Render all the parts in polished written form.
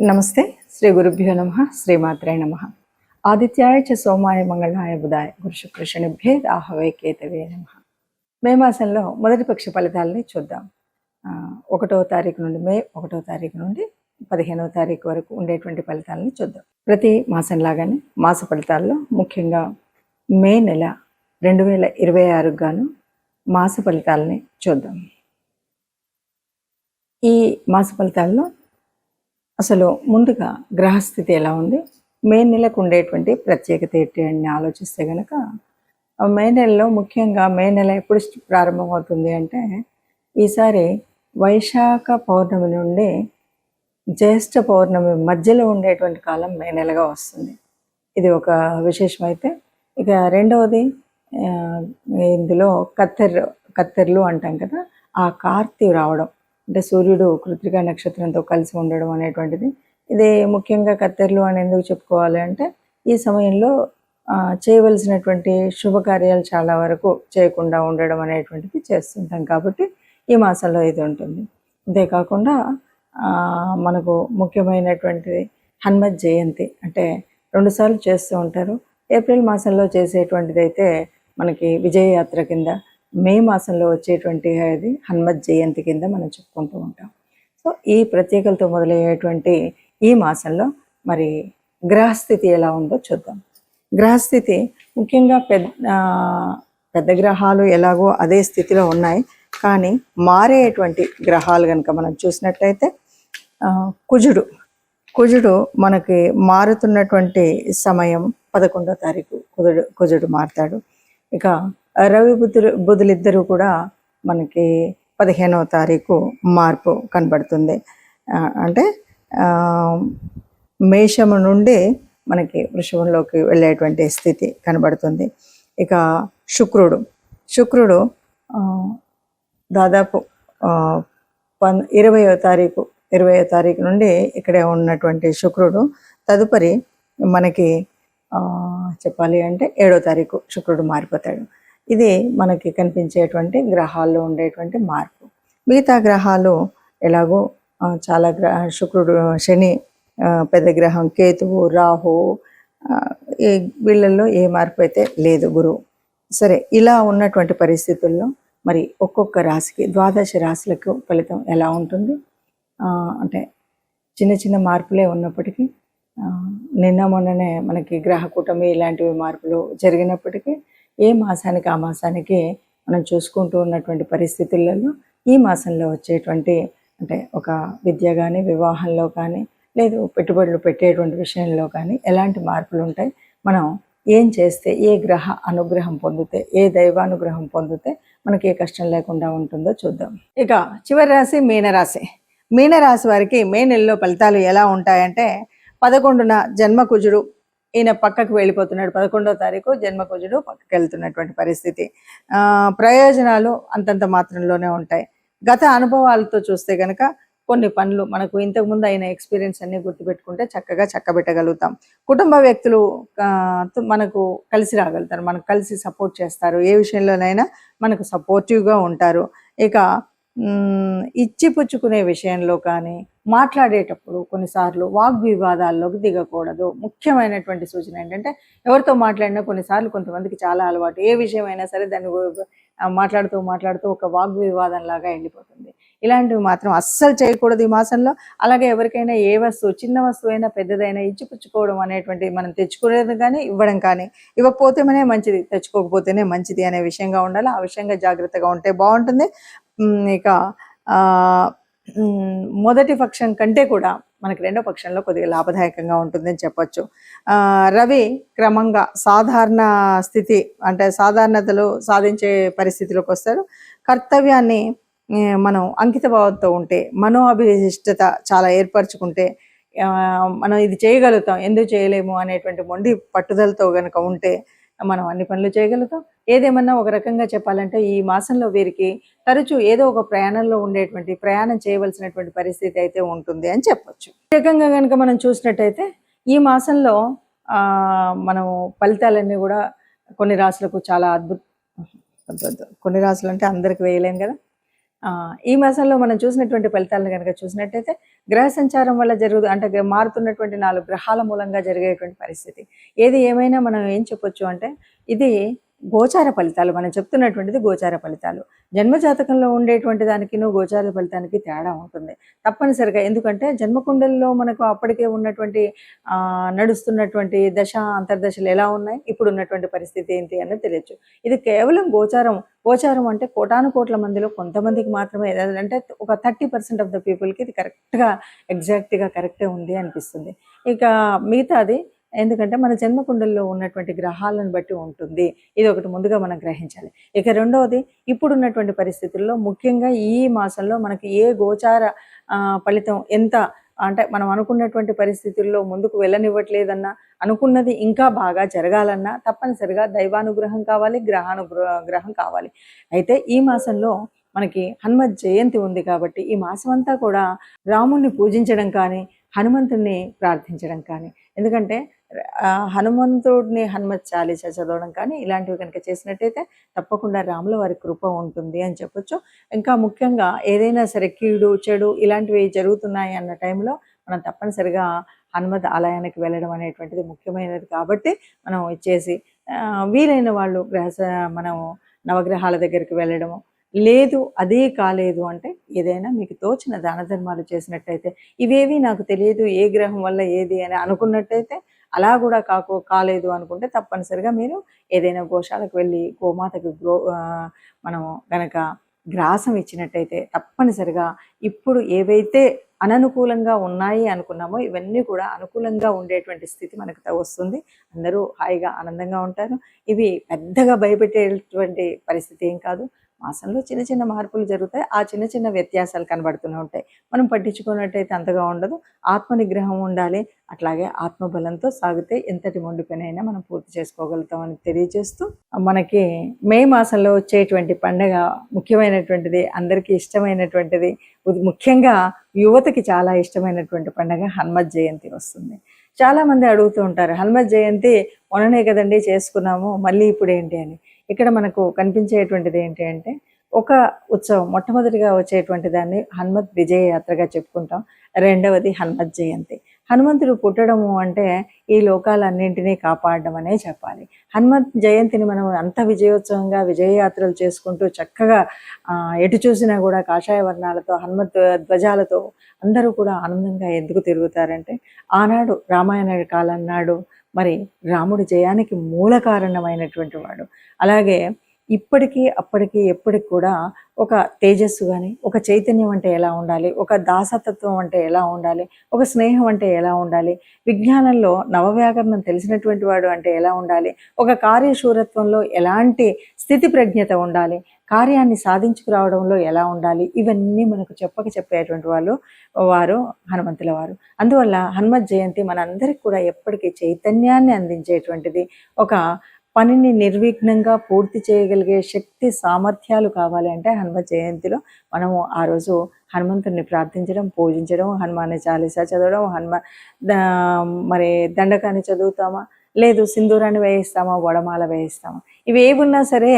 నమస్తే. శ్రీ గురుభ్యో నమః. శ్రీమాత్రే నమః. ఆదిత్యాయ చ సోమాయ మంగళాయ బుధాయ గురు శుక్ర శనిభ్యే రాహవే కేతవే నమః. మే మాసంలో మొదటి పక్ష ఫలితాలని చూద్దాం. 1వ తారీఖు నుండి మే 1వ తారీఖు నుండి 15వ తారీఖు వరకు ఉండేటువంటి ఫలితాలని చూద్దాం. ప్రతి మాసం లాగానే మాస ఫలితాల్లో ముఖ్యంగా మే నెల 2026 గాను మాస ఫలితాలని చూద్దాం. ఈ మాస ఫలితాల్లో అసలు ముందుగా గ్రహస్థితి ఎలా ఉంది, మే నెలకు ఉండేటువంటి ప్రత్యేకత ఏంటి అని ఆలోచిస్తే కనుక మే నెలలో ముఖ్యంగా మే నెల ఎప్పుడు ప్రారంభమవుతుంది అంటే ఈసారి వైశాఖ పౌర్ణమి నుండి జ్యేష్ఠ పౌర్ణమి మధ్యలో ఉండేటువంటి కాలం మే నెలగా వస్తుంది. ఇది ఒక విశేషమైతే ఇక రెండవది ఇందులో కత్తెర్లు అంటాం కదా, ఆ కార్తీ రావడం అంటే సూర్యుడు కృత్తిక నక్షత్రంతో కలిసి ఉండడం అనేటువంటిది. ఇది ముఖ్యంగా కత్తెర్లు అని ఎందుకు చెప్పుకోవాలి అంటే ఈ సమయంలో చేయవలసినటువంటి శుభకార్యాలు చాలా వరకు చేయకుండా ఉండడం అనేటువంటిది చేస్తుంటాం కాబట్టి ఈ మాసంలో ఇది ఉంటుంది. అంతేకాకుండా మనకు ముఖ్యమైనటువంటిది హనుమత్ జయంతి, అంటే 2 సార్లు చేస్తూ ఉంటారు. ఏప్రిల్ మాసంలో చేసేటువంటిది అయితే మనకి విజయయాత్ర కింద, మే మాసంలో వచ్చేటువంటి అది హనుమత్ జయంతి కింద మనం చెప్పుకుంటూ ఉంటాం. సో ఈ ప్రత్యేకలతో మొదలయ్యేటువంటి ఈ మాసంలో మరి గ్రహస్థితి ఎలా ఉందో చూద్దాం. గ్రహస్థితి ముఖ్యంగా పెద్ద గ్రహాలు ఎలాగో అదే స్థితిలో ఉన్నాయి, కానీ మారేటువంటి గ్రహాలు కనుక మనం చూసినట్లయితే కుజుడు మనకి మారుతున్నటువంటి సమయం 11వ తారీఖు కుజుడు మారుతాడు. ఇక రవి బుధులిద్దరూ కూడా మనకి 15వ తారీఖు మార్పు కనబడుతుంది. అంటే మేషము నుండి మనకి వృషభంలోకి వెళ్ళేటువంటి స్థితి కనబడుతుంది. ఇక శుక్రుడు దాదాపు 20వ తారీఖు నుండి ఇక్కడే ఉన్నటువంటి శుక్రుడు తదుపరి మనకి చెప్పాలి అంటే 7వ తారీఖు శుక్రుడు మారిపోతాడు. ఇది మనకి కనిపించేటువంటి గ్రహాల్లో ఉండేటువంటి మార్పు. మిగతా గ్రహాలు ఎలాగో చాలా శుక్రుడు, శని పెద్ద గ్రహం, కేతువు, రాహు, వీళ్ళల్లో ఏ మార్పు అయితే లేదు, గురువు. సరే, ఇలా ఉన్నటువంటి పరిస్థితుల్లో మరి ఒక్కొక్క రాశికి 12 రాశులకు ఫలితం ఎలా ఉంటుంది అంటే చిన్న చిన్న మార్పులే ఉన్నప్పటికీ నిన్న మొన్ననే మనకి గ్రహ కూటమి ఇలాంటివి మార్పులు జరిగినప్పటికీ ఏ మాసానికి ఆ మాసానికి మనం చూసుకుంటూ ఉన్నటువంటి పరిస్థితులలో ఈ మాసంలో వచ్చేటువంటి అంటే ఒక విద్య కానీ, వివాహంలో కానీ, లేదు పెట్టుబడులు పెట్టేటువంటి విషయంలో కానీ ఎలాంటి మార్పులు ఉంటాయి, మనం ఏం చేస్తే, ఏ గ్రహ అనుగ్రహం పొందితే, ఏ దైవానుగ్రహం పొందితే మనకి ఏ కష్టం లేకుండా ఉంటుందో చూద్దాం. ఇక చివరి రాశి మీనరాశి. మీనరాశి వారికి మే నెలలో ఫలితాలు ఎలా ఉంటాయంటే 11న జన్మకుజుడు ఈయన పక్కకు వెళ్ళిపోతున్నాడు. 11వ తారీఖు జన్మకుజుడు పక్కకు వెళ్తున్నటువంటి పరిస్థితి. ప్రయోజనాలు అంతంత మాత్రంలోనే ఉంటాయి. గత అనుభవాలతో చూస్తే కనుక కొన్ని పనులు మనకు ఇంతకుముందు అయిన ఎక్స్పీరియన్స్ అన్ని గుర్తుపెట్టుకుంటే చక్కగా చక్కబెట్టగలుగుతాం. కుటుంబ వ్యక్తులు మనకు కలిసి రాగలుగుతారు, మనకు కలిసి సపోర్ట్ చేస్తారు, ఏ విషయంలోనైనా మనకు సపోర్టివ్గా ఉంటారు. ఇక ఇచ్చిపుచ్చుకునే విషయంలో కానీ, మాట్లాడేటప్పుడు కొన్నిసార్లు వాగ్వివాదాల్లోకి దిగకూడదు. ముఖ్యమైనటువంటి సూచన ఏంటంటే ఎవరితో మాట్లాడినా కొన్నిసార్లు కొంతమందికి చాలా అలవాటు, ఏ విషయమైనా సరే దాన్ని మాట్లాడుతూ ఒక వాగ్వివాదంలాగా వెళ్ళిపోతుంది. ఇలాంటివి మాత్రం అస్సలు చేయకూడదు ఈ మాసంలో. అలాగే ఎవరికైనా ఏ వస్తువు, చిన్న వస్తువు అయినా పెద్దదైనా ఇచ్చిపుచ్చుకోవడం అనేటువంటి, మనం తెచ్చుకునేది కానీ ఇవ్వడం కానీ, ఇవ్వకపోతేనే మంచిది, తెచ్చుకోకపోతేనే మంచిది అనే విషయంగా ఉండాలి. ఆ విషయంగా జాగ్రత్తగా ఉంటే బాగుంటుంది. ఇక మొదటి పక్షం కంటే కూడా మనకి రెండో పక్షంలో కొద్దిగా లాభదాయకంగా ఉంటుందని చెప్పొచ్చు. రవి క్రమంగా సాధారణ స్థితి అంటే సాధారణతలు సాధించే పరిస్థితిలోకి వస్తారు. కర్తవ్యాన్ని మనం అంకిత భావంతో ఉంటే, మనోఅభిష్టత చాలా ఏర్పరచుకుంటే మనం ఇది చేయగలుగుతాం, ఎందుకు చేయలేము అనేటువంటి మొండి పట్టుదలతో కనుక ఉంటే మనం అన్ని పనులు చేయగలుగుతాం. ఏదేమన్నా ఒక రకంగా చెప్పాలంటే ఈ మాసంలో వీరికి తరచూ ఏదో ఒక ప్రయాణం చేయవలసినటువంటి పరిస్థితి అయితే ఉంటుంది అని చెప్పొచ్చు. ఈ రకంగా కనుక మనం చూసినట్టయితే ఈ మాసంలో మనము ఫలితాలన్నీ కూడా కొన్ని రాశులకు చాలా కొన్ని రాశులు అంటే అందరికి వేయలేం కదా, ఈ మాసంలో మనం చూసినటువంటి ఫలితాలను కనుక చూసినట్టయితే గ్రహ సంచారం వల్ల అంటే మారుతున్నటువంటి 4 గ్రహాల మూలంగా జరిగేటువంటి పరిస్థితి. ఏది ఏమైనా మనం ఏం చెప్పొచ్చు అంటే ఇది గోచార ఫలితాలు. మనం చెప్తున్నటువంటిది గోచార ఫలితాలు. జన్మజాతకంలో ఉండేటువంటి దానికిను గోచార ఫలితానికి తేడా ఉంటుంది తప్పనిసరిగా. ఎందుకంటే జన్మకుండల్లో మనకు అప్పటికే ఉన్నటువంటి నడుస్తున్నటువంటి దశ అంతర్దశలు ఎలా ఉన్నాయి, ఇప్పుడు ఉన్నటువంటి పరిస్థితి ఏంటి అన్నది తెలియచ్చు. ఇది కేవలం గోచారం అంటే కోటాను కోట్ల మందిలో కొంతమందికి మాత్రమే, అంటే ఒక 30% ఆఫ్ ద పీపుల్కి ఇది కరెక్ట్గా ఎగ్జాక్ట్గా కరెక్టే ఉంది అనిపిస్తుంది. ఇక మిగతాది ఎందుకంటే మన జన్మకుండల్లో ఉన్నటువంటి గ్రహాలను బట్టి ఉంటుంది. ఇది ఒకటి ముందుగా మనం గ్రహించాలి. ఇక రెండవది, ఇప్పుడున్నటువంటి పరిస్థితుల్లో ముఖ్యంగా ఈ మాసంలో మనకి ఏ గోచార ఫలితం ఎంత అంటే మనం అనుకున్నటువంటి పరిస్థితుల్లో ముందుకు వెళ్ళనివ్వట్లేదన్నా, అనుకున్నది ఇంకా బాగా జరగాలన్నా తప్పనిసరిగా దైవానుగ్రహం కావాలి, గ్రహం కావాలి. అయితే ఈ మాసంలో మనకి హనుమత్ జయంతి ఉంది కాబట్టి ఈ మాసం అంతా కూడా రాముణ్ణి పూజించడం కానీ, హనుమంతుణ్ణి ప్రార్థించడం కానీ, ఎందుకంటే హనుమంతుడిని హనుమత్ చాలీస చదవడం కానీ ఇలాంటివి కనుక చేసినట్టయితే తప్పకుండా రాముల వారి కృప ఉంటుంది అని చెప్పొచ్చు. ఇంకా ముఖ్యంగా ఏదైనా సరే కీడు చెడు ఇలాంటివి జరుగుతున్నాయి అన్న టైంలో మనం తప్పనిసరిగా హనుమత్ ఆలయానికి వెళ్ళడం అనేటువంటిది ముఖ్యమైనది. కాబట్టి మనం ఇచ్చేసి వీలైన వాళ్ళు మనం నవగ్రహాల దగ్గరికి వెళ్ళడము, లేదు అదే కాలేదు అంటే ఏదైనా మీకు తోచిన దాన ధర్మాలు చేసినట్టయితే, ఇవేవి నాకు తెలియదు ఏ గ్రహం వల్ల ఏది అని అనుకున్నట్టయితే, అలా కూడా కాలేదు అనుకుంటే తప్పనిసరిగా మీరు ఏదైనా గోశాలకు వెళ్ళి గోమాతకు మనం గనక గ్రాసం ఇచ్చినట్టయితే తప్పనిసరిగా ఇప్పుడు ఏవైతే అననుకూలంగా ఉన్నాయి అనుకున్నామో ఇవన్నీ కూడా అనుకూలంగా ఉండేటువంటి స్థితి మనకు వస్తుంది. అందరూ హాయిగా ఆనందంగా ఉంటారు. ఇవి పెద్దగా భయపెట్టేటువంటి పరిస్థితి ఏం కాదు. మాసంలో చిన్న చిన్న మార్పులు జరుగుతాయి. ఆ చిన్న చిన్న వ్యత్యాసాలు కనబడుతూనే ఉంటాయి. మనం పట్టించుకున్నట్టయితే అంతగా ఉండదు. ఆత్మ నిగ్రహం ఉండాలి. అట్లాగే ఆత్మబలంతో సాగితే ఎంతటి మొండి పనైనా మనం పూర్తి చేసుకోగలుగుతామని తెలియజేస్తూ, మనకి మే మాసంలో వచ్చేటువంటి పండగ ముఖ్యమైనటువంటిది, అందరికీ ఇష్టమైనటువంటిది, ముఖ్యంగా యువతకి చాలా ఇష్టమైనటువంటి పండగ హనుమత్ జయంతి వస్తుంది. చాలామంది అడుగుతూ ఉంటారు, హనుమత్ జయంతి మొన్ననే కదండి చేసుకున్నాము, మళ్ళీ ఇప్పుడు ఏంటి అని. ఇక్కడ మనకు కనిపించేటువంటిది ఏంటి అంటే, ఒక ఉత్సవం మొట్టమొదటిగా వచ్చేటువంటి దాన్ని హనుమత్ విజయ యాత్రగా చెప్పుకుంటాం. రెండవది హనుమత్ జయంతి. హనుమంతుడు పుట్టడము అంటే ఈ లోకాలన్నింటినీ కాపాడడం అనే చెప్పాలి. హనుమత్ జయంతిని మనం అంత విజయోత్సవంగా విజయయాత్రలు చేసుకుంటూ చక్కగా ఎటు చూసినా కూడా కాషాయ వర్ణాలతో హనుమత్ ధ్వజాలతో అందరూ కూడా ఆనందంగా ఎందుకు తిరుగుతారంటే, ఆనాడు రామాయణ కాలం నాడు మరి రాముడి జయానికి మూల కారణమైనటువంటి వాడు. అలాగే ఇప్పటికీ అప్పటికి ఎప్పటికి కూడా ఒక తేజస్సు కానీ, ఒక చైతన్యం అంటే ఎలా ఉండాలి, ఒక దాసతత్వం అంటే ఎలా ఉండాలి, ఒక స్నేహం అంటే ఎలా ఉండాలి, విజ్ఞానంలో నవవ్యాకరణం తెలిసినటువంటి వాడు అంటే ఎలా ఉండాలి, ఒక కార్యశూరత్వంలో ఎలాంటి స్థితి ప్రజ్ఞత ఉండాలి, కార్యాన్ని సాధించుకురావడంలో ఎలా ఉండాలి, ఇవన్నీ మనకు చెప్పేటువంటి వారు హనుమంతుల వారు. అందువల్ల హనుమత్ జయంతి మనందరికీ కూడా ఎప్పటికీ చైతన్యాన్ని అందించేటువంటిది. ఒక పనిని నిర్విఘ్నంగా పూర్తి చేయగలిగే శక్తి సామర్థ్యాలు కావాలి అంటే హనుమత్ జయంతిలో మనము ఆ రోజు హనుమంతుడిని ప్రార్థించడం, పూజించడం, హనుమాన్ చాలీసా చదవడం, మరి దండకాన్ని చదువుతామా, లేదు సింధూరాన్ని వేయిస్తామా, వడమాల వేయిస్తామా, ఇవి ఏమున్నా సరే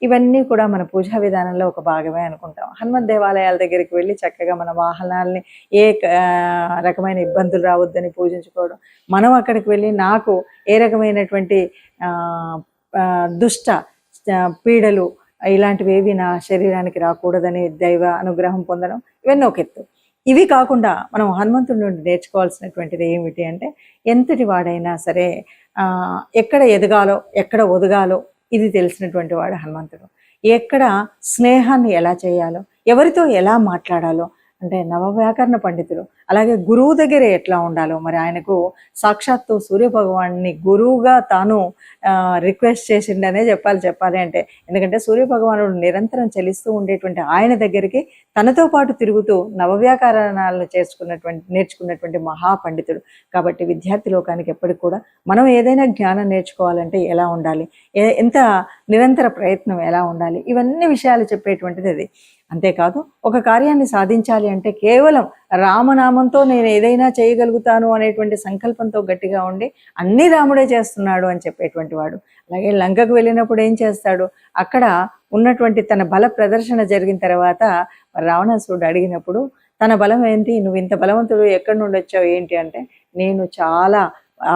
ఇవన్నీ కూడా మన పూజా విధానంలో ఒక భాగమే అనుకుంటాం. హనుమత్ దేవాలయాల దగ్గరికి వెళ్ళి చక్కగా మన వాహనాలని ఏ రకమైన ఇబ్బందులు రావద్దని పూజించుకోవడం, మనం అక్కడికి వెళ్ళి నాకు ఏ రకమైనటువంటి దుష్ట పీడలు ఇలాంటివి ఏవి నా శరీరానికి రాకూడదని దైవ అనుగ్రహం పొందడం, ఇవన్నీ ఒక ఎత్తు. ఇవి కాకుండా మనం హనుమంతుడి నుండి నేర్చుకోవాల్సినటువంటిది ఏమిటి అంటే, ఎంతటి వాడైనా సరే ఎక్కడ ఎదగాలో ఎక్కడ ఒదగాలో ఇది తెలిసినటువంటి వాడు హనుమంతుడు. ఎక్కడ స్నేహాన్ని ఎలా చేయాలో, ఎవరితో ఎలా మాట్లాడాలో, అంటే నవవ్యాకరణ పండితులు. అలాగే గురువు దగ్గర ఎట్లా ఉండాలో, మరి ఆయనకు సాక్షాత్తు సూర్యభగవాన్ని గురువుగా తాను రిక్వెస్ట్ చేసిండనే చెప్పాలి అంటే, ఎందుకంటే సూర్యభగవానుడు నిరంతరం చలిస్తూ ఉండేటువంటి ఆయన దగ్గరికి తనతో పాటు తిరుగుతూ నవవ్యాకరణాలను నేర్చుకున్నటువంటి మహాపండితుడు. కాబట్టి విద్యార్థి లోకానికి ఎప్పటికి కూడా మనం ఏదైనా జ్ఞానం నేర్చుకోవాలంటే ఎలా ఉండాలి, ఎంత నిరంతర ప్రయత్నం ఎలా ఉండాలి, ఇవన్నీ విషయాలు చెప్పేటువంటిది అది. అంతేకాదు ఒక కార్యాన్ని సాధించాలి అంటే కేవలం రామనామంతో నేను ఏదైనా చేయగలుగుతాను అనేటువంటి సంకల్పంతో గట్టిగా ఉండి అన్ని రాముడే చేస్తున్నాడు అని చెప్పేటువంటి వాడు. అలాగే లంకకు వెళ్ళినప్పుడు ఏం చేస్తాడు, అక్కడ ఉన్నటువంటి తన బల ప్రదర్శన జరిగిన తర్వాత రావణాసురుడు అడిగినప్పుడు తన బలం ఏంటి, నువ్వు ఇంత బలవంతుడు ఎక్కడి నుండి వచ్చావు ఏంటి అంటే, నేను చాలా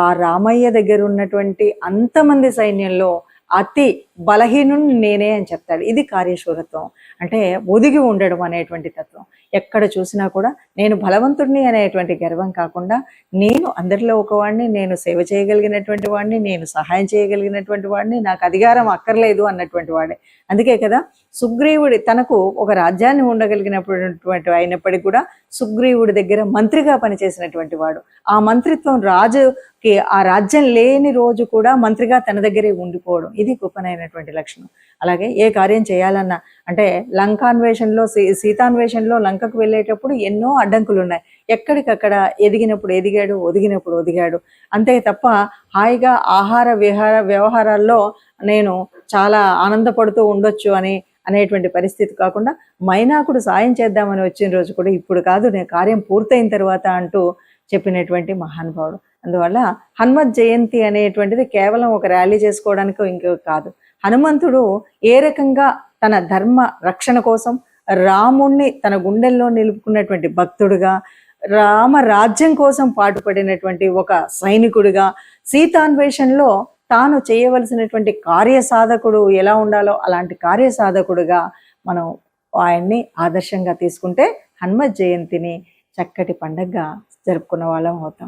ఆ రామయ్య దగ్గర ఉన్నటువంటి అంతమంది సైన్యంలో అతి బలహీనుని నేనే అని చెప్తాడు. ఇది కార్యశూరత్వం అంటే ఒదిగి ఉండడం అనేటువంటి తత్వం. ఎక్కడ చూసినా కూడా నేను బలవంతుడిని అనేటువంటి గర్వం కాకుండా, నేను అందరిలో ఒకవాడిని, నేను సేవ చేయగలిగినటువంటి వాడిని, నేను సహాయం చేయగలిగినటువంటి వాడిని, నాకు అధికారం అక్కర్లేదు అన్నటువంటి వాడే. అందుకే కదా సుగ్రీవుడి తనకు ఒక రాజ్యాన్ని ఉండగలిగినటువంటి అయినప్పటికీ కూడా సుగ్రీవుడి దగ్గర మంత్రిగా పనిచేసినటువంటి వాడు. ఆ మంత్రిత్వం రాజుకి ఆ రాజ్యం లేని రోజు కూడా మంత్రిగా తన దగ్గరే ఉండిపోవడం, ఇది గొప్పనైనటువంటి లక్షణం. అలాగే ఏ కార్యం చేయాలన్నా అంటే లంకాన్వేషణలో సీతాన్వేషణలో లంకకు వెళ్ళేటప్పుడు ఎన్నో అడ్డంకులు ఉన్నాయి. ఎక్కడికక్కడ ఎదిగినప్పుడు ఎదిగాడు, ఒదిగినప్పుడు ఒదిగాడు. అంతే తప్ప హాయిగా ఆహార వ్యవహారాల్లో నేను చాలా ఆనందపడుతూ ఉండొచ్చు అనేటువంటి పరిస్థితి కాకుండా, మైనాకుడు సాయం చేద్దామని వచ్చిన రోజు కూడా ఇప్పుడు కాదు, నేను కార్యం పూర్తయిన తర్వాత అంటూ చెప్పినటువంటి మహానుభావుడు. అందువల్ల హనుమత్ జయంతి అనేటువంటిది కేవలం ఒక ర్యాలీ చేసుకోవడానికి ఇంకో కాదు. హనుమంతుడు ఏ రకంగా తన ధర్మ రక్షణ కోసం రాముణ్ణి తన గుండెల్లో నిలుపుకున్నటువంటి భక్తుడుగా, రామ రాజ్యం కోసం పాటుపడినటువంటి ఒక సైనికుడిగా, సీతాన్వేషణలో తాను చేయవలసినటువంటి కార్యసాధకుడు ఎలా ఉండాలో అలాంటి కార్యసాధకుడుగా మనం ఆయన్ని ఆదర్శంగా తీసుకుంటే హనుమత్ జయంతిని చక్కటి పండగగా జరుపుకున్న వాళ్ళం అవుతాం.